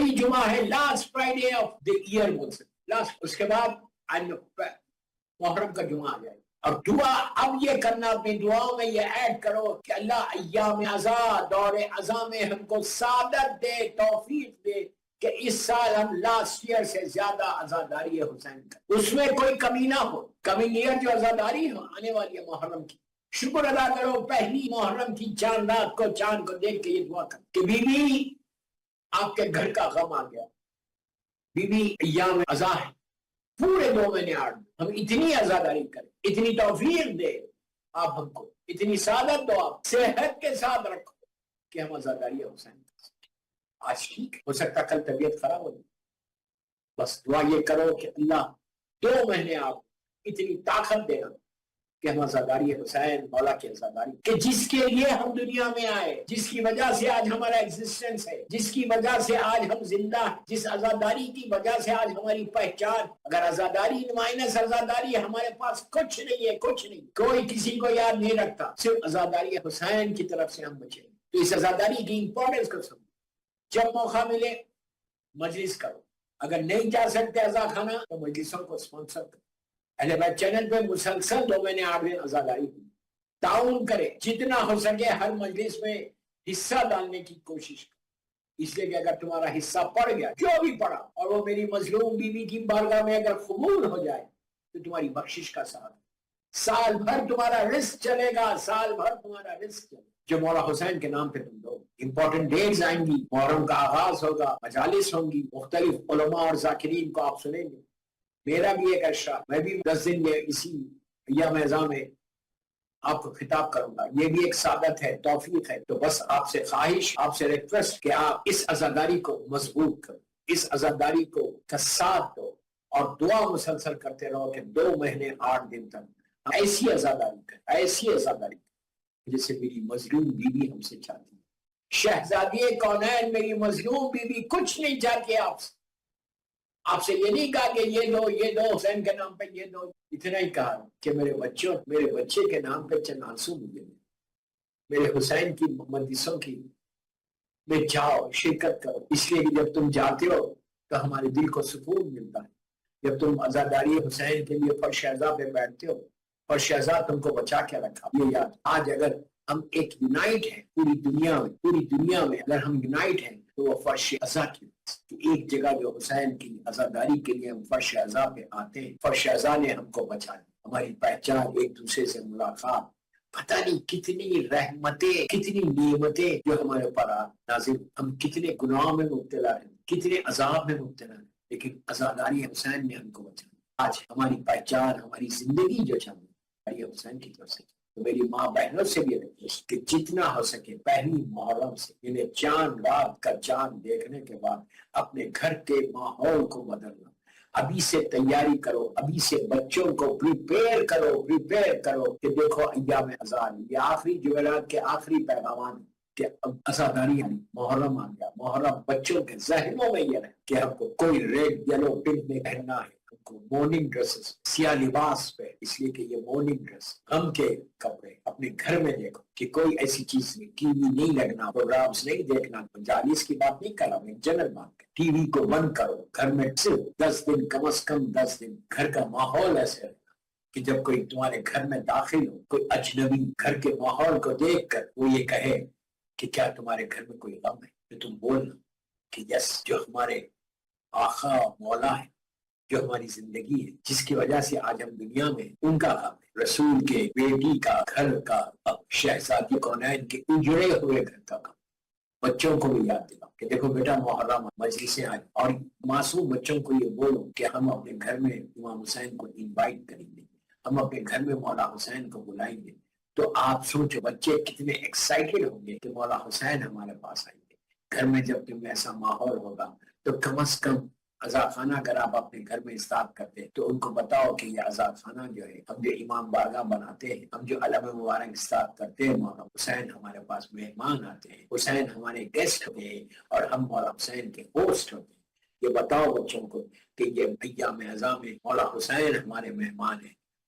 آخری جمعہ ہے، last Friday of the year بول سکتے لاسٹ، اس کے بعد محرم کا جمعہ آ جائے. اور دعا اب یہ کرنا، اپنی دعاؤں میں یہ ایڈ کرو کہ اللہ ایام ازاں، دور ازاں میں ہم کو سعادت دے، توفیق دے کہ اس سال ہم لاسٹ ایئر سے زیادہ عزاداری حسین کا، اس میں کوئی کمی نہ ہو. کمنگ ایئر جو عزاداری ہو آنے والی ہے محرم کی، شکر ادا کرو پہلی محرم کی چاند رات کو، چاند کو دیکھ کے یہ دعا کر کہ بی بی آپ کے گھر کا غم آ گیا، بی بی ایام ازاں ہے، پورے 2 مہینے 8 ہم اتنی عزاداری کریں، اتنی توفیق دے آپ ہم کو، اتنی سعادت دو، آپ صحت کے ساتھ رکھو کہ ہم عزاداری حسین کر سکیں. آج ٹھیک ہو سکتا کل طبیعت خراب ہو جائے، بس دعا یہ کرو کہ اللہ 2 مہینے آپ اتنی طاقت دینا کہ ہم عزاداری حسین، مولا کی عزاداری، کہ جس کے لیے ہم دنیا میں آئے، جس کی وجہ سے آج ہمارا ایگزسٹنس ہے، جس کی وجہ سے آج ہم زندہ ہیں، جس عزاداری کی وجہ سے آج ہماری پہچان. اگر عزاداری مائنس عزاداری ہمارے پاس کچھ نہیں ہے، کچھ نہیں، کوئی کسی کو یاد نہیں رکھتا، صرف عزاداری حسین کی طرف سے ہم بچیں. تو اس عزاداری کی امپورٹنس کو سمجھو. جب موقع ملے مجلس کرو، اگر نہیں جا سکتے عزا خانہ تو مجلسوں کو اسپانسر کرو. اہل بیت چینل پہ مسلسل 2 مہینے 8 دن عزاداری ہوئی، تعاون کرے، جتنا ہو سکے ہر مجلس میں حصہ ڈالنے کی کوشش کرے. اس لیے کہ اگر تمہارا حصہ پڑ گیا، جو بھی پڑا، اور وہ میری مظلوم بیوی کی بارگاہ میں اگر قبول ہو جائے تو تمہاری بخشش کا ساتھ، سال بھر تمہارا رزق چلے گا، سال بھر تمہارا رزق چلے گا جو مولا حسین کے نام پہ تم دو. امپورٹنٹ ڈیٹس آئیں گی، محرم کا آغاز ہوگا، مجالس ہوں گی، مختلف علماء اور ذاکرین کو آپ سنیں گے. میرا بھی ایک اشرا، میں بھی 10 دن میں اسی ایام ازاں میں آپ کو خطاب کروں گا. یہ بھی ایک سعادت ہے، توفیق ہے. تو بس آپ سے خواہش، آپ سے ریکویسٹ کہ آپ اس عزاداری کو مضبوط کرو، اس عزاداری کو کا ساتھ دو، اور دعا مسلسل کرتے رہو کہ 2 مہینے 8 دن تک ایسی عزاداری کریں، ایسی عزاداری کریں جسے میری مظلوم بیوی ہم سے چاہتی ہے. شہزادی کونین میری مظلوم بیوی کچھ نہیں چاہتی آپ سے. آپ سے یہ نہیں کہا کہ یہ دو، یہ دو، حسین کے نام پہ یہ دو، اتنا ہی کہا کہ میرے بچے کے نام پہ چند آنسو مجھے دیں، میرے حسین کی مجلسوں کی میں جاؤ، شرکت کرو. اس لیے کہ جب تم جاتے ہو تو ہمارے دل کو سکون ملتا ہے. جب تم عزاداری حسین کے لیے فرش اعضا پہ بیٹھتے ہو، فرش اعضا تم کو بچا کے رکھا. یہ یاد، آج اگر ہم ایک یونائٹ ہیں پوری دنیا میں اگر ہم یونائٹ ہیں تو وہ فرش اعضا کی ایک جگہ جو حسین کی عزاداری کے لیے ہم فرش اعضا پہ آتے ہیں. فرش اعضا نے ہم کو بچا لیا، ہماری پہچان، ایک دوسرے سے ملاقات، پتہ نہیں کتنی رحمتیں، کتنی نعمتیں جو ہمارے اوپر نازل. ہم کتنے گناہوں میں مبتلا ہیں، کتنے عذاب میں مبتلا ہیں، لیکن عزاداری حسین نے ہم کو بچایا. آج ہماری پہچان، ہماری زندگی جو چل رہی ہے حسین کی طرف سے. تو میری ماں بہنوں سے بھی ریکویسٹ کہ جتنا ہو سکے پہلی محرم سے، یعنی چاند رات کا چاند دیکھنے کے بعد اپنے گھر کے ماحول کو بدلنا. ابھی سے تیاری کرو، ابھی سے بچوں کو پریپیئر کرو کہ دیکھو ایام ازاں، یہ آخری جمعرات کے آخری پیغامات کہ عزاداری آئی، محرم آ گیا. محرم بچوں کے ذہنوں میں یہ رہے کہ ہم کو کوئی ریڈ یلو پنک میں پہننا ہے، ہم کو مارننگ ڈریسز، سیاہ لباس پہ، اس لیے کہ یہ مارننگ ڈریس، غم کے کپڑے. اپنے گھر میں دیکھو کہ کوئی ایسی چیز نہیں، ٹی وی نہیں لگنا، پروگرامز نہیں دیکھنا. مجالس کی بات نہیں کر رہا ہوں، جنرل بات. ٹی وی کو بند کرو، گھر میں صرف 10 دن، کم از کم 10 دن گھر کا ماحول ایسے رہے کہ جب کوئی تمہارے گھر میں داخل ہو، کوئی اجنبی گھر کے ماحول کو دیکھ کر وہ یہ کہے کہ کیا تمہارے گھر میں کوئی غم ہے، تو تم بولنا کہ یس، جو ہمارے آقا مولا ہے، جو ہماری زندگی ہے، جس کی وجہ سے آج ہم دنیا میں، ان کا غم ہے. رسول کے بیٹی کا، گھر کا، شہزادی کونین کے اجڑے ہوئے گھر کا غم. بچوں کو بھی یاد دلاؤ کہ دیکھو بیٹا محرم مجلسیں آئیں، اور معصوم بچوں کو یہ بولو کہ ہم اپنے گھر میں امام حسین کو انوائٹ کریں گے، ہم اپنے گھر میں مولا حسین کو بلائیں گے. تو آپ سوچو بچے کتنے ایکسائٹڈ ہوں گے کہ مولا حسین ہمارے پاس آئیں گے. گھر میں جب تم ایسا ماحول ہوگا تو کم از کم عزا خانہ اگر آپ اپنے گھر میں اسٹارٹ کرتے تو ان کو بتاؤ کہ یہ عزا خانہ جو ہے، ہم جو امام بارگاہ بناتے ہیں، ہم جو علم مبارک اسٹارٹ کرتے ہیں، مولا حسین ہمارے پاس مہمان آتے ہیں، حسین ہمارے گیسٹ ہوتے ہیں، اور ہم مولا حسین کے ہوسٹ ہوتے ہیں. یہ بتاؤ بچوں کو کہ یہ ایام ازاں میں مولا حسین ہمارے مہمان ہیں،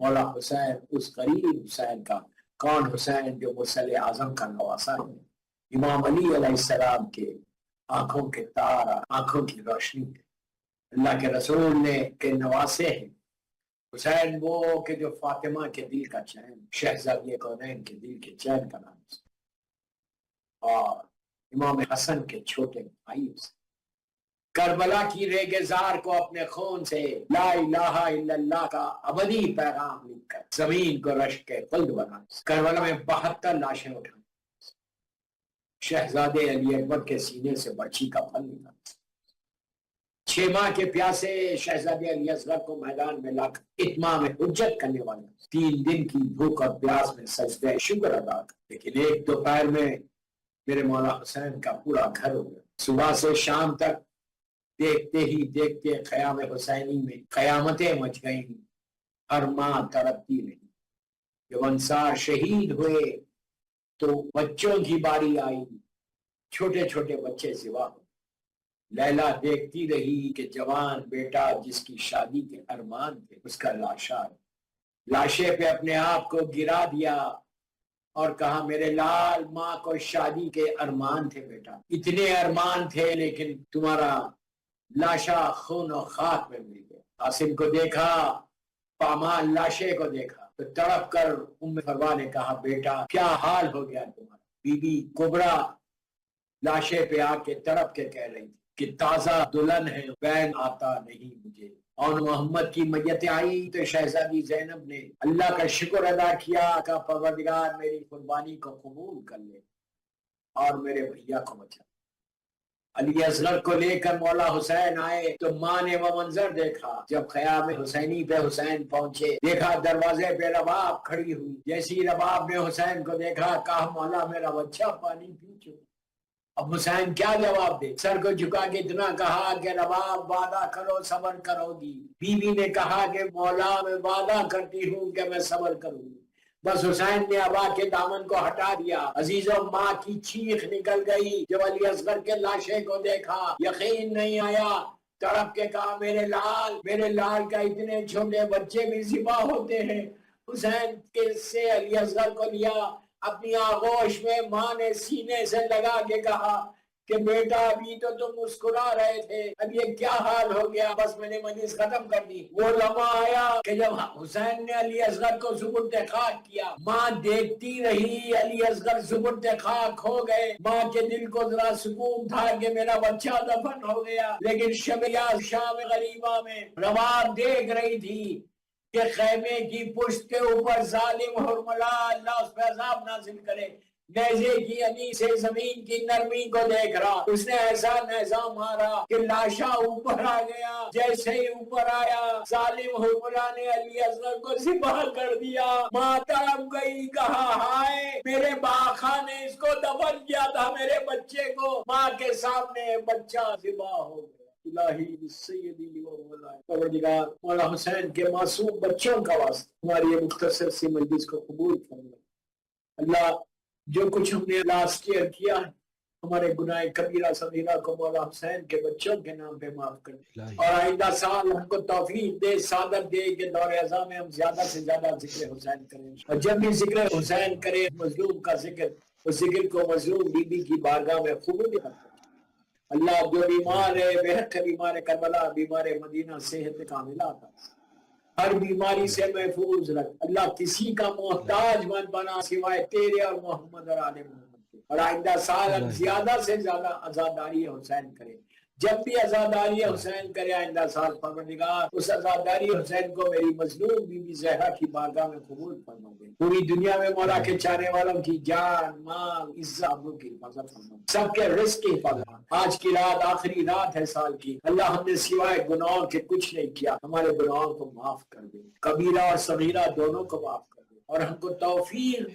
مولا حسین اس غریب حسین کا، کون حسین جو مرسل اعظم کا نواسا ہے، امام علی علیہ السلام کے آنکھوں کے تار، آنکھوں کی روشنی ہے، اللہ کے رسول نے کے نواسے ہیں۔ حسین وہ کہ جو فاطمہ کے دل کا چین، شہزادی کونین کے دل کے چین کا نام ہے، اور امام حسن کے چھوٹے بھائی سے کربلا کی ریگزار کو اپنے خون سے لا الہ الا اللہ کا ابدی پیغام لکھ کر زمین کو رشک کے خلد بنا، کربلا میں 72 لاشیں اٹھائیں، شہزادے علی اکبر کے سینے سے بچی کا پھل نکالا، 6 ماہ کے پیاسے شہزادے علی اصغر کو میدان میں لا کر اتمام حجت کرنے والے، 3 دن کی بھوک اور پیاس میں سجدہ شکر ادا کر، لیکن ایک دوپہر میں میرے مولا حسین کا پورا گھر ہو گیا۔ صبح سے شام تک دیکھتے ہی دیکھتے خیام حسینی میں قیامتیں مچ گئیں، ہر ماں تڑپتی رہی۔ جب انصار شہید ہوئے تو بچوں کی باری آئی، چھوٹے چھوٹے بچے ذبح ہوئے۔ لیلا دیکھتی رہی کہ جوان بیٹا جس کی شادی کے ارمان تھے اس کا لاشا ہے، لاشے پہ اپنے آپ کو گرا دیا اور کہا میرے لال، ماں کو شادی کے ارمان تھے بیٹا، اتنے ارمان تھے لیکن تمہارا لاشا خون و خاک میں مل گیا۔ قاسم کو دیکھا، پامال لاشے کو دیکھا تو تڑپ کر ام فروا نے کہا بیٹا کیا حال ہو گیا تمہارا؟ بی بی کبرا لاشے پہ آ کے تڑپ کے کہہ رہی تھی کہ تازہ دلہن ہے، بین آتا نہیں مجھے۔ اور محمد کی میت آئی تو شہزادی زینب نے اللہ کا شکر ادا کیا کہ پروردگار میری قربانی کو قبول کر لے اور میرے بھیا کو بچا۔ علی اصغر کو لے کر مولا حسین آئے تو ماں نے وہ منظر دیکھا، جب خیام حسینی پہ حسین پہنچے دیکھا دروازے پہ رباب کھڑی ہوئی، جیسی رباب نے حسین کو دیکھا کہا مولا میرا بچہ پانی پی چکا۔ اب حسین کیا جواب دے؟ سر کو جھکا کے اتنا کہا کہ رباب وعدہ کرو صبر کرو گی۔ بیوی نے کہا کہ مولا میں وعدہ کرتی ہوں کہ میں صبر کروں گی۔ بس حسین نے ابا کے دامن کو ہٹا دیا۔ عزیزوں، ماں کی چیخ نکل گئی جب علی اصغر کے لاشے کو دیکھا، یقین نہیں آیا، تڑپ کے کہا میرے لال کا اتنے چھوٹے بچے بھی ذبح ہوتے ہیں۔ حسین کے سے علی اصغر کو لیا اپنی آغوش میں، ماں نے سینے سے لگا کے کہا کہ بیٹا ابھی تو تم مسکرا رہے تھے، اب یہ کیا حال ہو گیا؟ بس میں نے مجلس ختم کر دی۔ وہ لمحہ آیا کہ جب حسین نے علی اصغر کو سپرد خاک کیا، ماں دیکھتی رہی، علی اصغر سپرد خاک ہو گئے۔ ماں کے دل کو ذرا سکون تھا کہ میرا بچہ دفن ہو گیا، لیکن شام غریبہ میں رباب دیکھ رہی تھی کہ خیمے کی پشت کے اوپر ظالم حرملا، اللہ اس پہ عذاب نازل کرے، نیزے کی انی سے زمین کی نرمی کو دیکھ رہا، اس نے ایسا نیزہ مارا کہ لاشا اوپر آ گیا۔ جیسے ہی اوپر آیا ظالم حرملا نے علی اصغر کو ذبح کر دیا۔ ماں تڑپ گئی، کہا ہائے میرے باخا نے اس کو دفن کیا تھا میرے بچے کو، ماں کے سامنے بچہ ذبح ہو گیا۔ الہی سیدی و مولا، پروردگار مولا حسین کے معصوم بچوں کا واسطہ ہماری یہ مختصر سی مجلس کو قبول کرنا۔ اللہ جو کچھ ہم نے لاسٹ ایئر کیا ہے، ہمارے گناہ کبیرہ صغیرہ کو مولا حسین کے بچوں کے نام پہ معاف کر دے، اور آئندہ سال ہم کو توفیق دے، سعادت دے کہ دور اعظم میں ہم زیادہ سے زیادہ ذکر حسین کریں، اور جب بھی ذکر حسین کریں مظلوم کا ذکر، اس ذکر کو مظلوم بی بی کی بارگاہ میں قبول کریں۔ اللہ جو بیمار ہے، بہت بیمار کربلا، بیمار مدینہ، صحت کاملہ عطا، ہر بیماری سے محفوظ رکھ۔ اللہ کسی کا محتاج مت بنا سوائے تیرے اور محمد اور آل محمد کے، اور آئندہ سال ہم زیادہ سے زیادہ عزاداری حسین کریں، جب بھی عزاداری حسین کرے آئندہ سال پروردگار اس عزاداری حسین کو میری مظلوم بی بی زہرا کی بارگاہ میں قبول فرما دے۔ پوری دنیا میں مولا کے چاہنے والوں کی جان، مال، عزت آبرو کی حفاظت فرما دے، سب کے رزق کی حفاظت۔ آج کی رات آخری رات ہے سال کی، اللہ ہم نے سوائے گناہوں کے کچھ نہیں کیا، ہمارے گناہوں کو معاف کر دے، کبیرہ اور صغیرہ دونوں کو معاف کر دے، اور ہم کو توفیق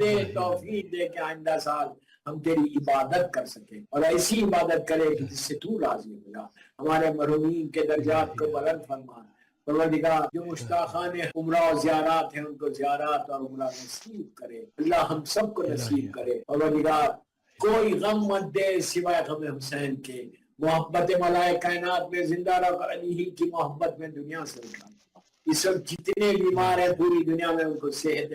دے کہ آئندہ سال ہم تیری عبادت کر سکیں، اور ایسی عبادت کرے کہ جس سے تو راضی ہوگا۔ ہمارے مرحومین کے درجات کو بلند فرما پروردگار، جو مشتاقان عمرہ و زیارات ہیں ان کو زیارات اور عمرہ نصیب کرے، اللہ ہم سب کو نصیب کرے۔ پروردگار کوئی غم مت دے سوائے غم حسین کے، محبت ملائے کائنات میں زندہ رکھ، علی ہی کی محبت میں دنیا سے اٹھا، اس وقت جتنے بیمار ہیں پوری دنیا میں ان کو صحت